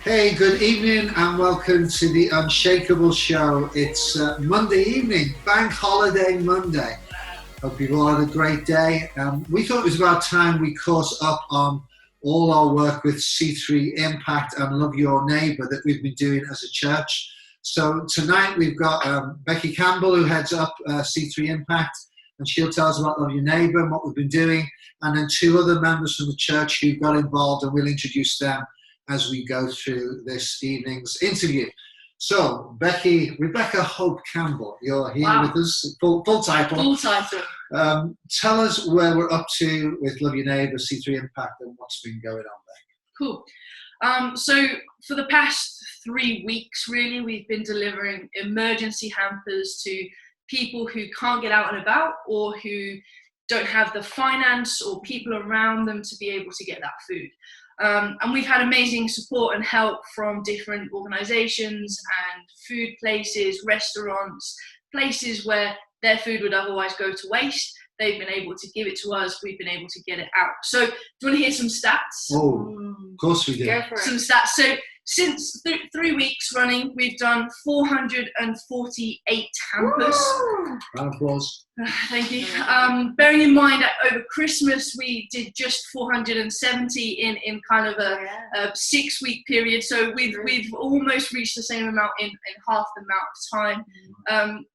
Hey, good evening and welcome to the Unshakable show. It's Monday evening, Bank Holiday Monday. Hope you've all had a great day. We thought it was about time we caught up on all our work with C3 Impact and Love Your Neighbour that we've been doing as a church. So tonight we've got Becky Campbell, who heads up C3 Impact, and she'll tell us about Love Your Neighbour and what we've been doing. And then two other members from the church who got involved, and we'll introduce them as we go through this evening's interview. So, Rebecca Hope Campbell, you're here with us, full title. Full title. Tell us where we're up to with Love Your Neighbour, C3 Impact, and what's been going on there. Cool. So for the past 3 weeks, really, we've been delivering emergency hampers to people who can't get out and about or who don't have the finance or people around them to be able to get that food. And we've had amazing support and help from different organisations and food places, restaurants, places where their food would otherwise go to waste. They've been able to give it to us. We've been able to get it out. So do you want to hear some stats? Oh, of course we do. Go for it. Some stats. So since 3 weeks running, we've done 448 hampers. Round of applause. Thank you. Bearing in mind that over Christmas we did just 470 in kind of a 6 week period. So we've almost reached the same amount in half the amount of time.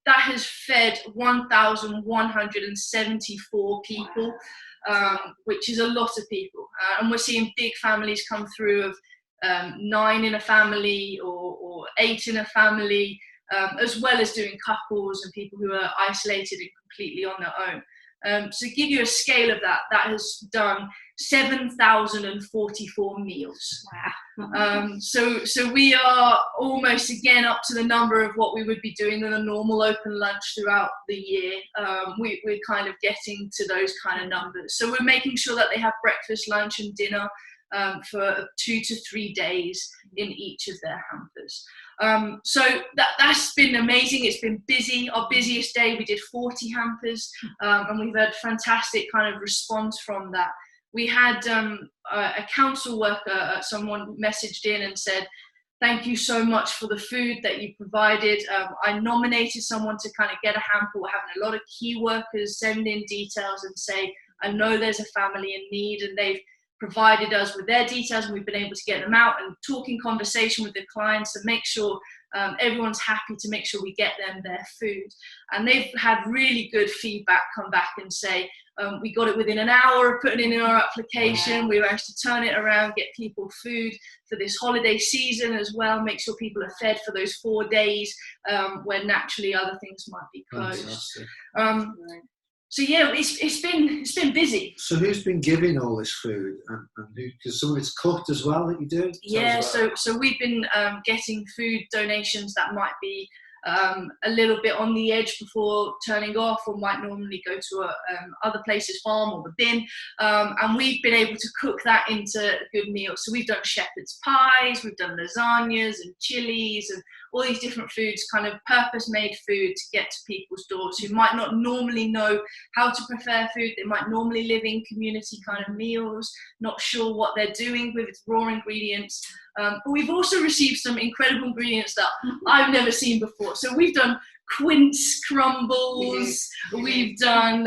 That has fed 1,174 people, which is a lot of people. And we're seeing big families come through of 9 in a family or 8 in a family, as well as doing couples and people who are isolated and completely on their own. So to give you a scale of that, that has done 7,044 meals. Wow. So we are almost again up to the number of what we would be doing in a normal open lunch throughout the year. We're kind of getting to those kind of numbers. So we're making sure that they have breakfast, lunch and dinner for 2 to 3 days in each of their hampers. So that's been amazing. It's been busy. Our busiest day we did 40 hampers, and we've had fantastic kind of response from that. We had a council worker, someone messaged in and said, "Thank you so much for the food that you provided. I nominated someone to kind of get a hamper. We're having a lot of key workers send in details and say, I know there's a family in need," and they've provided us with their details, and we've been able to get them out and talk in conversation with the clients and make sure everyone's happy to make sure we get them their food. And they've had really good feedback come back and say, we got it within an hour of putting it in our application. We managed to turn it around, get people food for this holiday season as well, make sure people are fed for those 4 days when naturally other things might be closed. So yeah, it's been busy. So who's been giving all this food, and who? Because some of it's cooked as well that you do. Yeah, so we've been getting food donations that might be a little bit on the edge before turning off, or might normally go to other places, farm or the bin, and we've been able to cook that into good meals. So we've done shepherd's pies, we've done lasagnas and chilies and all these different foods, kind of purpose-made food to get to people's doors who might not normally know how to prepare food. They might normally live in community kind of meals, not sure what they're doing with its raw ingredients. But we've also received some incredible ingredients that I've never seen before. So we've done quince crumbles, we've done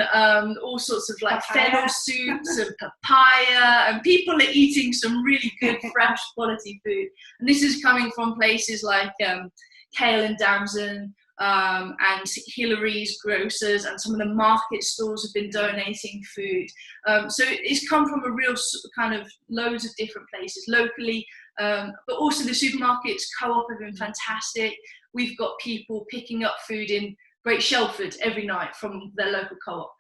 all sorts of like fennel soups and papaya, and people are eating some really good fresh quality food. And this is coming from places like Kale and Damson and Hillary's grocers, and some of the market stores have been donating food. So it's come from a real kind of loads of different places locally, but also the supermarkets, co-op have been fantastic. We've got people picking up food in Great Shelford every night from their local co-op.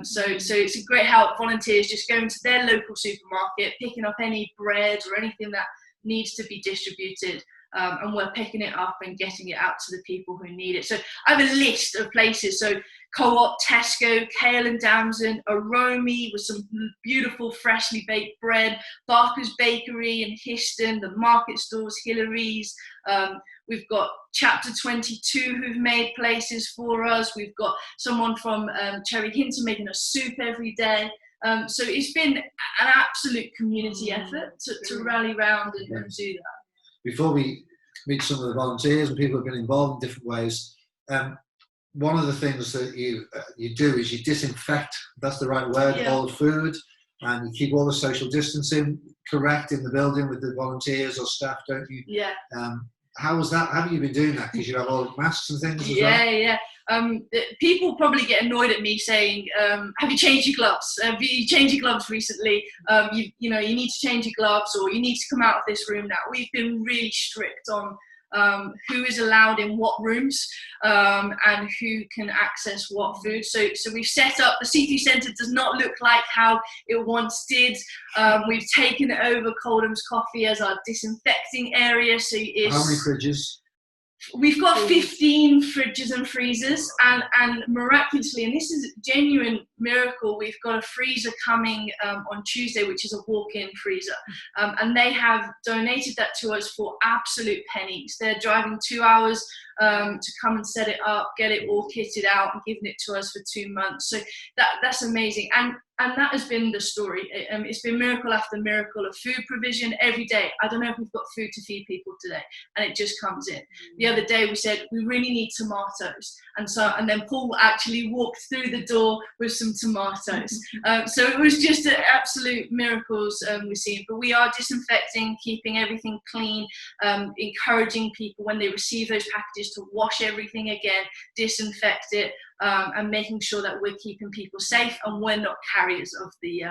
So it's a great help. Volunteers just going to their local supermarket, picking up any bread or anything that needs to be distributed, and we're picking it up and getting it out to the people who need it. So I have a list of places. So Co-op, Tesco, Kale and Damson, Aromi with some beautiful freshly baked bread, Barker's Bakery in Histon, the market stores, Hillary's. We've got Chapter 22 who've made places for us. We've got someone from Cherry Hinton making a soup every day. So it's been an absolute community effort to rally around and do that. before we meet some of the volunteers and people who have been involved in different ways, one of the things that you do is you disinfect, that's the right word, all the food, and you keep all the social distancing correct in the building with the volunteers or staff, don't you? Yeah. How was that? How have you been doing that? Because you have all the masks and things as well? Yeah. People probably get annoyed at me saying, have you changed your gloves? Have you changed your gloves recently? You need to change your gloves, or you need to come out of this room now. We've been really strict on who is allowed in what rooms, and who can access what food. So we've set up, the Seafood Centre does not look like how it once did. We've taken over Coldham's Coffee as our disinfecting area. So how many fridges? We've got 15 fridges and freezers, and miraculously, and this is a genuine miracle, we've got a freezer coming on Tuesday, which is a walk-in freezer, and they have donated that to us for absolute pennies. They're driving 2 hours to come and set it up, get it all kitted out, and giving it to us for 2 months. So that's amazing, and that has been the story. It's been miracle after miracle of food provision every day. I don't know if we've got food to feed people today, and it just comes in. The other day we said we really need tomatoes, and then Paul actually walked through the door with some tomatoes. So it was just absolute miracles we're seeing. But we are disinfecting, keeping everything clean, encouraging people when they receive those packages to wash everything again, disinfect it, and making sure that we're keeping people safe and we're not carriers of the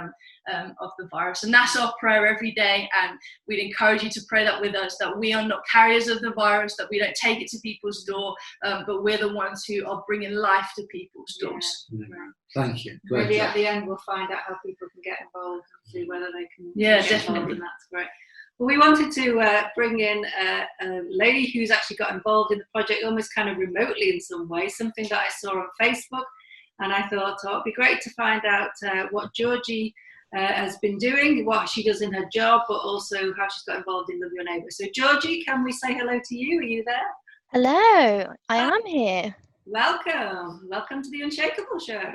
virus. And that's our prayer every day, and we'd encourage you to pray that with us, that we are not carriers of the virus, that we don't take it to people's door, but we're the ones who are bringing life to people's doors. Thank you. Maybe at the end we'll find out how people can get involved and see whether they can get definitely involved, and that's great. Well, we wanted to bring in a lady who's actually got involved in the project almost kind of remotely in some way, something that I saw on Facebook, and I thought, it'd be great to find out what Georgie has been doing, what she does in her job, but also how she's got involved in Love Your Neighbour. So Georgie, can we say hello to you? Are you there? Hello, I am here. Welcome to the Unshakable show.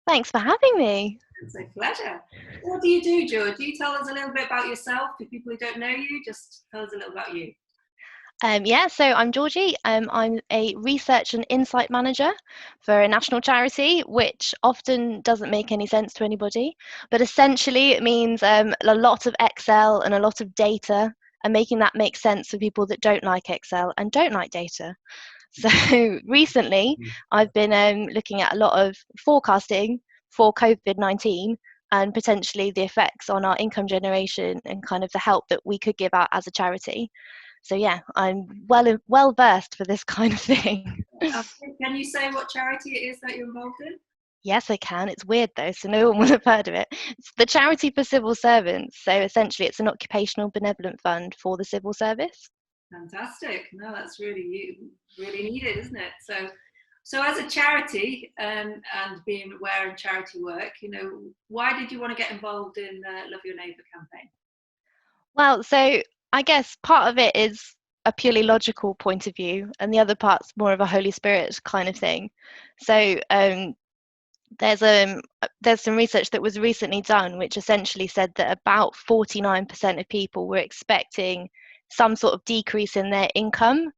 Thanks for having me. It's a pleasure. What do you do, Georgie? Tell us a little bit about yourself. For people who don't know you, just tell us a little about you. So I'm Georgie. I'm a research and insight manager for a national charity, which often doesn't make any sense to anybody. But essentially, it means a lot of Excel and a lot of data, and making that make sense for people that don't like Excel and don't like data. So recently, I've been looking at a lot of forecasting for COVID-19 and potentially the effects on our income generation and kind of the help that we could give out as a charity. So yeah, I'm well versed for this kind of thing. Can you say what charity it is that you're involved in? Yes, I can. It's weird though, so no one will have heard of it. It's the Charity for Civil Servants. So essentially, it's an occupational benevolent fund for the civil service. Fantastic. No, that's really needed, isn't it? So as a charity and being aware in charity work, why did you want to get involved in Love Your Neighbour campaign? Well, so I guess part of it is a purely logical point of view, and the other part's more of a Holy Spirit kind of thing. So there's some research that was recently done which essentially said that about 49% of people were expecting some sort of decrease in their income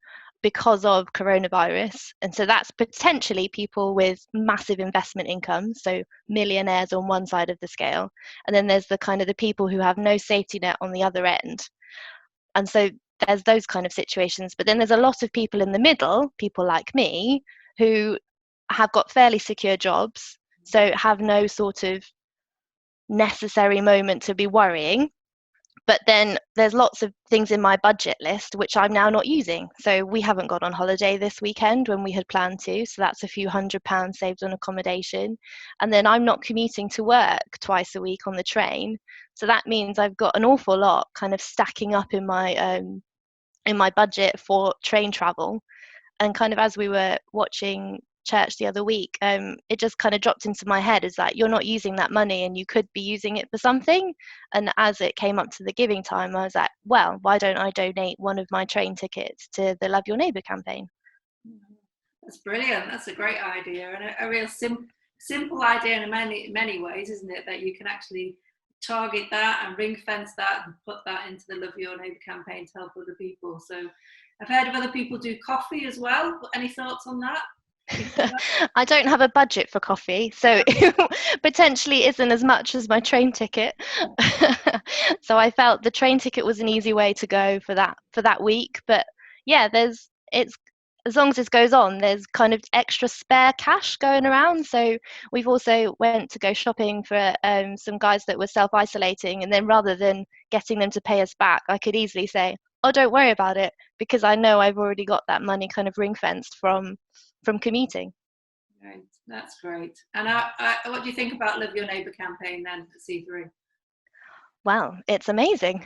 because of coronavirus. And so that's potentially people with massive investment income, so millionaires on one side of the scale, and then there's the people who have no safety net on the other end. And so there's those kind of situations, but then there's a lot of people in the middle, people like me, who have got fairly secure jobs, so have no sort of necessary moment to be worrying. But then there's lots of things in my budget list which I'm now not using. So we haven't gone on holiday this weekend when we had planned to, so that's a few £100s saved on accommodation. And then I'm not commuting to work twice a week on the train, so that means I've got an awful lot kind of stacking up in my budget for train travel. And kind of as we were watching church the other week, it just kind of dropped into my head is that you're not using that money and you could be using it for something. And as it came up to the giving time, I was like, well, why don't I donate one of my train tickets to the Love Your Neighbour campaign? That's brilliant. That's a great idea, and a real simple idea in many ways, isn't it? That you can actually target that and ring fence that and put that into the Love Your Neighbour campaign to help other people. So I've heard of other people do coffee as well. Any thoughts on that? I don't have a budget for coffee, so potentially isn't as much as my train ticket. So I felt the train ticket was an easy way to go for that week. But yeah, it's as long as this goes on, there's kind of extra spare cash going around. So we've also went to go shopping for some guys that were self-isolating, and then rather than getting them to pay us back, I could easily say, oh, don't worry about it, because I know I've already got that money kind of ring fenced from commuting. Right, that's great. And what do you think about Love Your Neighbour campaign then at C3? Well, it's amazing.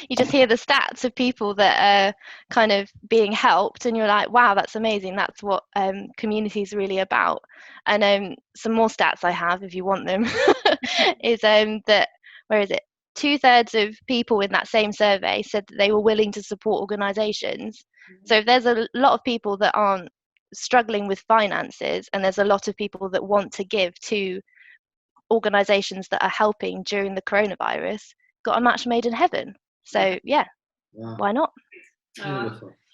You just hear the stats of people that are kind of being helped, and you're like, wow, that's amazing. That's what community is really about. And some more stats I have, if you want them, is that, where is it? 2/3 of people in that same survey said that they were willing to support organisations. So if there's a lot of people that aren't struggling with finances, and there's a lot of people that want to give to organisations that are helping during the coronavirus, got a match made in heaven. So yeah, wow. Why not?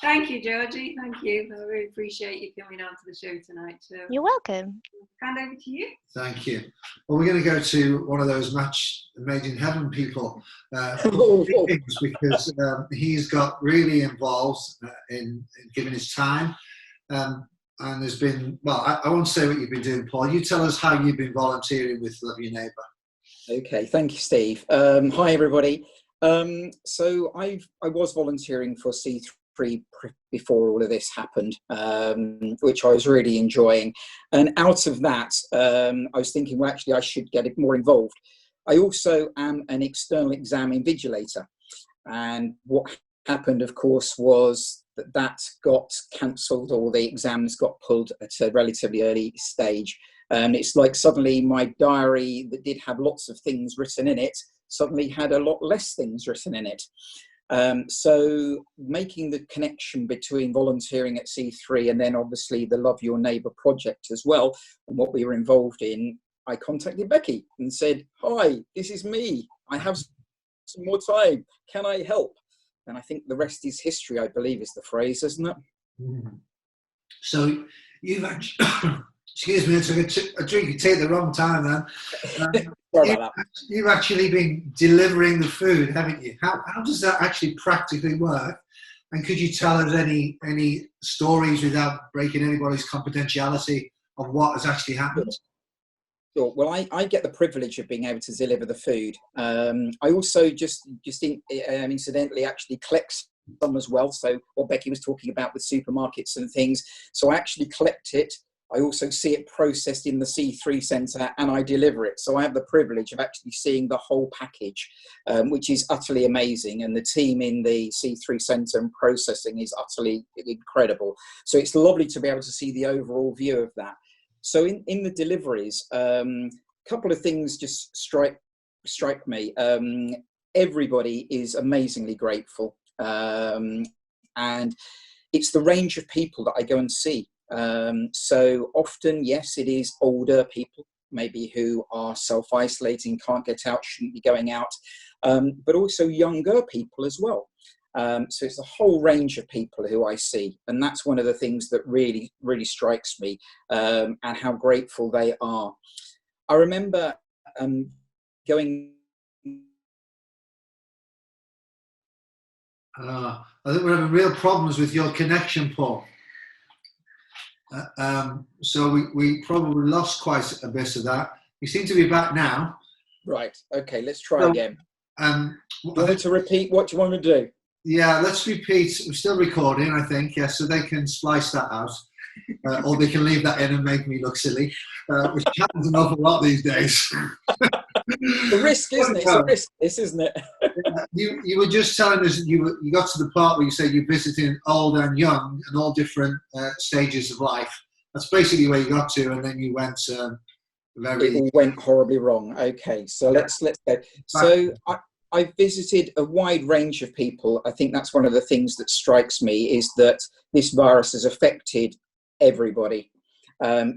Thank you, Georgie. Thank you. I really appreciate you coming on to the show tonight. So you're welcome. Hand over to you. Thank you. Well, we're going to go to one of those match made in heaven people because he's got really involved in giving his time. And there's been, well, I won't say what you've been doing, Paul. You tell us how you've been volunteering with Love Your Neighbour. Okay, thank you, Steve. Hi, everybody. So I was volunteering for C3 before all of this happened, which I was really enjoying. And out of that, I was thinking, well, actually, I should get more involved. I also am an external exam invigilator. And what happened, of course, was that got cancelled, or the exams got pulled at a relatively early stage. It's like suddenly my diary that did have lots of things written in it suddenly had a lot less things written in it. So making the connection between volunteering at C3 and then obviously the Love Your Neighbour project as well, and what we were involved in, I contacted Becky and said, hi, this is me. I have some more time. Can I help? And I think the rest is history, I believe is the phrase, isn't it? Mm. So you've actually, excuse me, I took a drink of tea at the wrong time then. You've actually been delivering the food, haven't you? How does that actually practically work? And could you tell us any stories without breaking anybody's confidentiality of what has actually happened? Sure. Well, I get the privilege of being able to deliver the food. I also just incidentally actually collect some as well. So what Becky was talking about with supermarkets and things. So I actually collect it. I also see it processed in the C3 centre and I deliver it. So I have the privilege of actually seeing the whole package, which is utterly amazing. And the team in the C3 centre and processing is utterly incredible. So it's lovely to be able to see the overall view of that. So in the deliveries, a couple of things just strike me. Everybody is amazingly grateful. And it's the range of people that I go and see. So often, yes, it is older people, maybe who are self-isolating, can't get out, shouldn't be going out, but also younger people as well. So it's a whole range of people who I see, and that's one of the things that really, really strikes me, and how grateful they are. I remember going. I think we're having real problems with your connection, Paul. So we probably lost quite a bit of that. You seem to be back now. Right. Okay. Let's try again. Do you want me to repeat what you want to do? Yeah, let's repeat. We're still recording, I think. Yeah, so they can splice that out, or they can leave that in and make me look silly, which happens an awful lot these days. The risk, isn't it? It's a risk, this, isn't it? You were just telling us you got to the part where you said you're visiting old and young and all different stages of life. That's basically where you got to, and then you went very. It all went horribly wrong. Okay, so let's go. So I visited a wide range of people. I think that's one of the things that strikes me is that this virus has affected everybody.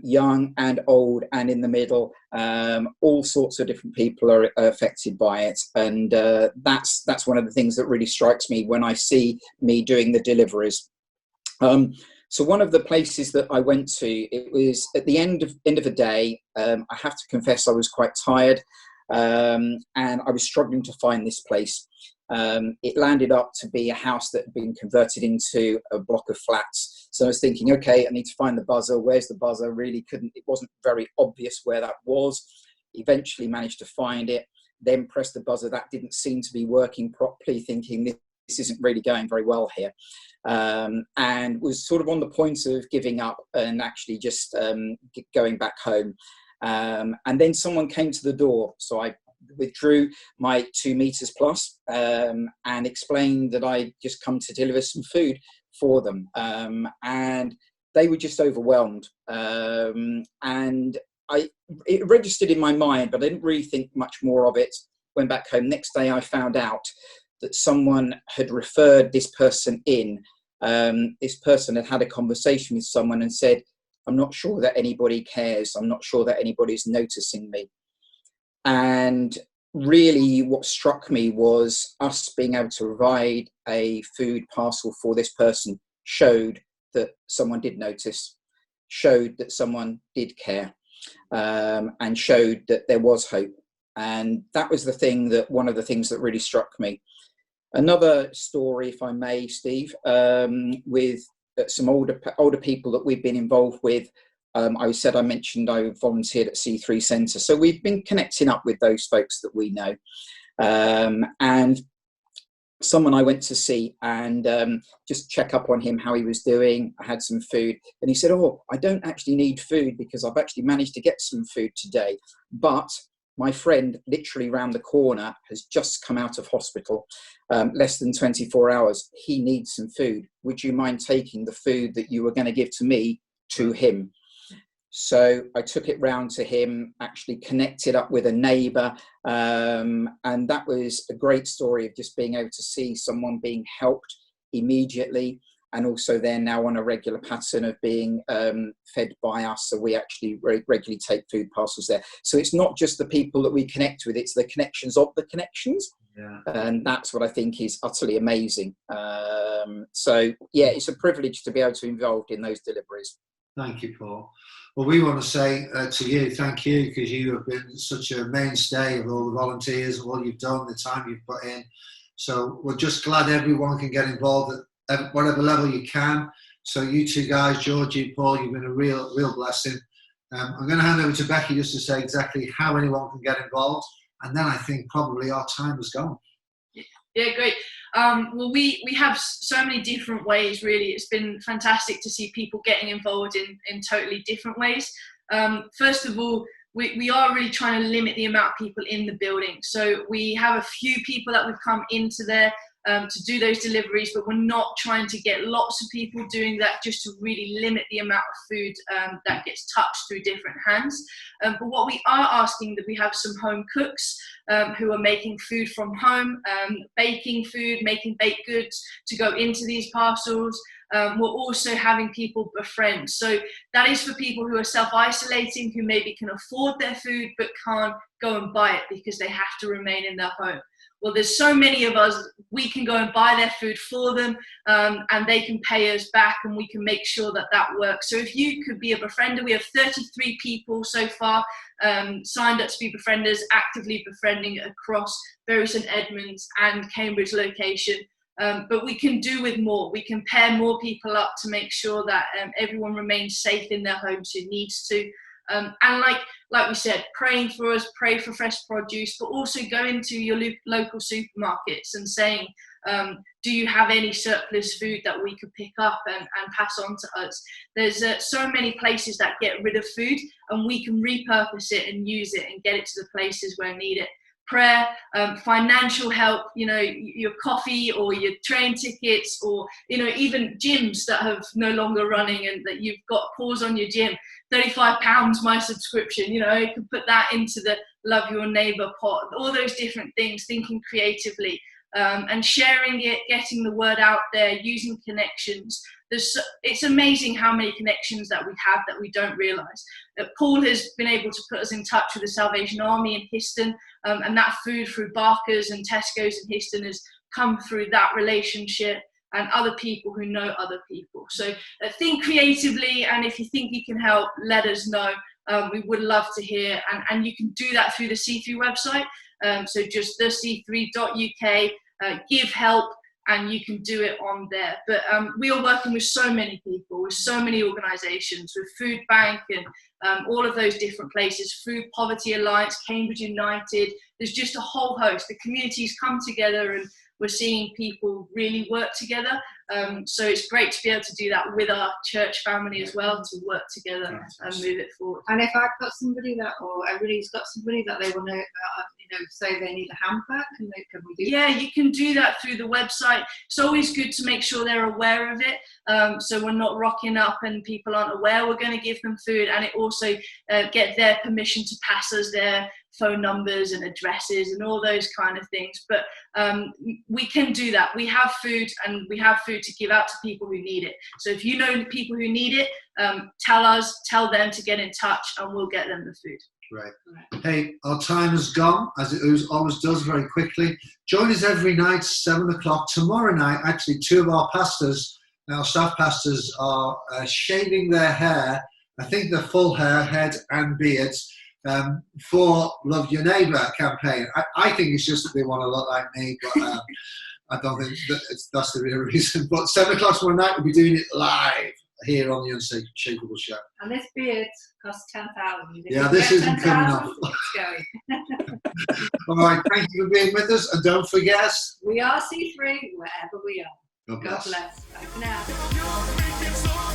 young and old and in the middle. All sorts of different people are affected by it, and that's one of the things that really strikes me when I see me doing the deliveries. So one of the places that I went to, it was at the end of the day. I have to confess I was quite tired, and I was struggling to find this place. It landed up to be a house that had been converted into a block of flats. So I was thinking, okay, I need to find the buzzer. Where's the buzzer? Really couldn't, it wasn't very obvious where that was. Eventually managed to find it, then pressed the buzzer. That didn't seem to be working properly, thinking this isn't really going very well here. And was sort of on the point of giving up and actually just going back home. And then someone came to the door. So I withdrew my 2 meters plus and explained that I just come to deliver some food for them. And they were just overwhelmed. And it registered in my mind, but I didn't really think much more of it. Went back home. Next day I found out that someone had referred this person in. This person had had a conversation with someone and said, I'm not sure that anybody cares. I'm not sure that anybody's noticing me. And really what struck me was us being able to provide a food parcel for this person showed that someone did notice, showed that someone did care, and showed that there was hope. And that was one of the things that really struck me. Another story, if I may, Steve, with some older people that we've been involved with. I mentioned I volunteered at C3 Centre. So we've been connecting up with those folks that we know. And someone I went to see and just check up on him, how he was doing. I had some food. And he said, oh, I don't actually need food because I've actually managed to get some food today. But my friend literally round the corner has just come out of hospital, less than 24 hours. He needs some food. Would you mind taking the food that you were going to give to me to him? So I took it round to him, actually connected up with a neighbour. And that was a great story of just being able to see someone being helped immediately. And also they're now on a regular pattern of being fed by us. So we actually regularly take food parcels there. So it's not just the people that we connect with, it's the connections of the connections. Yeah. And that's what I think is utterly amazing. So yeah, it's a privilege to be able to be involved in those deliveries. Thank you, Paul. Well, we want to say to you, thank you, because you have been such a mainstay of all the volunteers, all you've done, the time you've put in. So we're just glad everyone can get involved at whatever level you can. So you two guys, Georgie, Paul, you've been a real blessing. I'm going to hand over to Becky just to say exactly how anyone can get involved. And then I think probably our time is gone. Yeah, great. Well, we have so many different ways, really. It's been fantastic to see people getting involved in totally different ways. First of all, we are really trying to limit the amount of people in the building. So we have a few people that we've come into there to do those deliveries, but we're not trying to get lots of people doing that, just to really limit the amount of food that gets touched through different hands. But what we are asking, that we have some home cooks who are making food from home, baking food, making baked goods to go into these parcels. We're also having people befriend. So that is for people who are self-isolating, who maybe can afford their food but can't go and buy it because they have to remain in their home. Well, there's so many of us, we can go and buy their food for them, and they can pay us back, and we can make sure that that works. So if you could be a befriender, we have 33 people so far signed up to be befrienders, actively befriending across Bury St Edmunds and Cambridge location. But we can do with more. We can pair more people up to make sure that everyone remains safe in their homes who needs to. And like we said, praying for us, pray for fresh produce, but also go into your local supermarkets and saying, do you have any surplus food that we could pick up and pass on to us? There's so many places that get rid of food, and we can repurpose it and use it and get it to the places where need it. Prayer, financial help, your coffee or your train tickets, or even gyms that have no longer running and that you've got pause on your gym. £35 my subscription, you can put that into the Love Your Neighbour pot. All those different things, thinking creatively. and sharing it, getting the word out there, using connections. It's amazing how many connections that we have that we don't realise. Paul has been able to put us in touch with the Salvation Army in Histon, and that food through Barker's and Tesco's in Histon has come through that relationship, and other people who know other people. So think creatively, and if you think you can help, let us know. We would love to hear, and you can do that through the C3 website. So just thec3.uk, give help, and you can do it on there. But we are working with so many people, with so many organisations, with Food Bank and all of those different places, Food Poverty Alliance, Cambridge United. There's just a whole host. The communities come together, and we're seeing people really work together. So it's great to be able to do that with our church family as well, to work together and move it forward. And if I've got somebody that, or everybody's got somebody that they want to, say they need a hamper, can we do that? Yeah, you can do that through the website. It's always good to make sure they're aware of it. So we're not rocking up and people aren't aware we're going to give them food, and it also get their permission to pass us their phone numbers and addresses and all those kind of things. But we can do that. We have food, and we have food to give out to people who need it. So if you know people who need it, tell them to get in touch, and we'll get them the food. Right. Hey, our time has gone, as it always does, very quickly. Join us every night, 7 o'clock. Tomorrow night, actually, 2 of our pastors, our staff pastors, are shaving their hair. I think they're full hair, head and beards, for Love Your Neighbour campaign. I think it's just that they want to look like me, but I don't think that's the real reason. But 7 o'clock tomorrow night, we'll be doing it live here on the Unshakable Show. And this beard costs 10,000. Yeah, this isn't coming off. It's going. All right, thank you for being with us, and don't forget, we are C3 wherever we are. God bless. God bless. Bye for now.